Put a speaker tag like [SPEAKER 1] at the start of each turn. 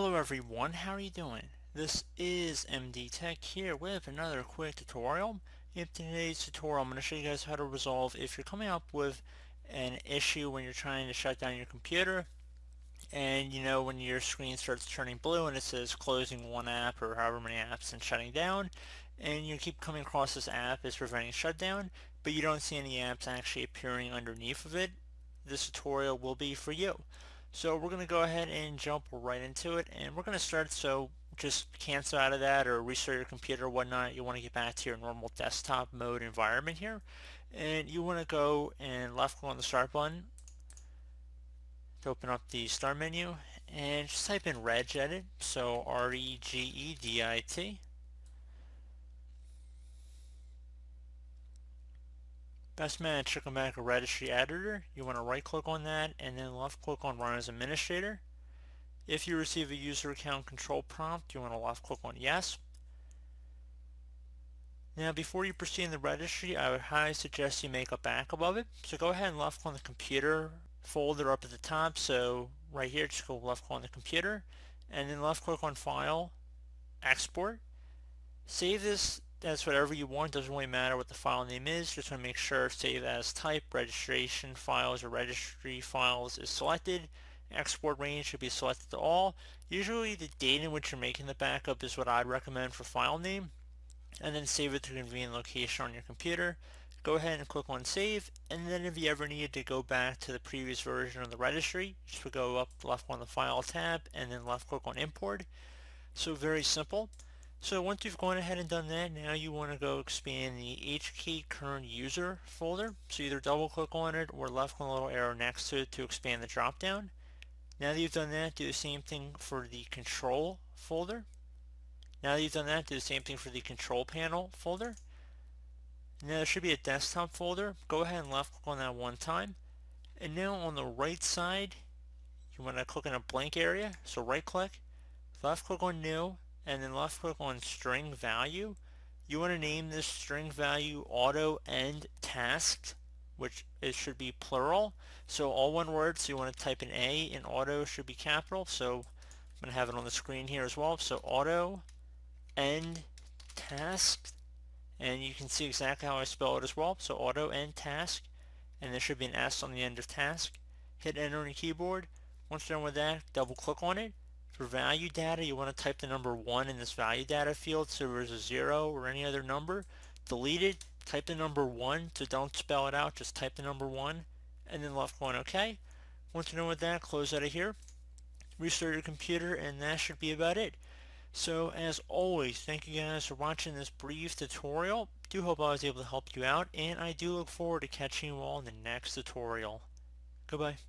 [SPEAKER 1] Hello everyone, how are you doing? This is MD Tech here with another quick tutorial. In today's tutorial, I'm going to show you guys how to resolve if you're coming up with an issue when you're trying to shut down your computer and you know when your screen starts turning blue and it says closing one app or however many apps and shutting down, and you keep coming across this app is preventing shutdown, but you don't see any apps actually appearing underneath of it. This tutorial will be for you. So we're going to go ahead and jump right into it, and we're going to start. So just cancel out of that or restart your computer or whatnot. You want to get back to your normal desktop mode environment here, and you want to go and left click on the start button to open up the start menu, and just type in regedit, so regedit. Best match should come back a registry editor. You want to right click on that and then left click on run as administrator. If you receive a user account control prompt, you want to left click on yes. Now before you proceed in the registry, I would highly suggest you make a backup of it. So go ahead and left click on the computer folder up at the top. So right here, just go left click on the computer and then left click on file, export. Save this as whatever you want. Doesn't really matter what the file name is. Just want to make sure save as type, registration files or registry files is selected. Export range should be selected to all. Usually the date in which you're making the backup is what I'd recommend for file name, and then save it to a convenient location on your computer. Go ahead and click on save, and then if you ever need to go back to the previous version of the registry, just would go up left on the file tab and then left click on import. So very simple. So once you've gone ahead and done that, now you want to go expand the HK current user folder. So either double click on it or left click on the little arrow next to it to expand the drop down. Now that you've done that, do the same thing for the control folder. Now that you've done that, do the same thing for the control panel folder. Now there should be a desktop folder. Go ahead and left click on that one time. And now on the right side, you want to click on a blank area. So right click, left click on new, and then left click on string value. You want to name this string value AutoEndTasks, which it should be plural. So all one word, so you want to type an A, and auto should be capital. So I'm going to have it on the screen here as well. So AutoEndTasks, and you can see exactly how I spell it as well. So AutoEndTasks, and there should be an S on the end of task. Hit enter on your keyboard. Once you're done with that, double click on it. For value data, you want to type the number 1 in this value data field, so there's a 0 or any other number. Delete it, type the number 1, so don't spell it out, just type the number 1, and then left click on OK. Once you're done with that, close out of here, restart your computer, and that should be about it. So as always, thank you guys for watching this brief tutorial. Do hope I was able to help you out, and I do look forward to catching you all in the next tutorial. Goodbye.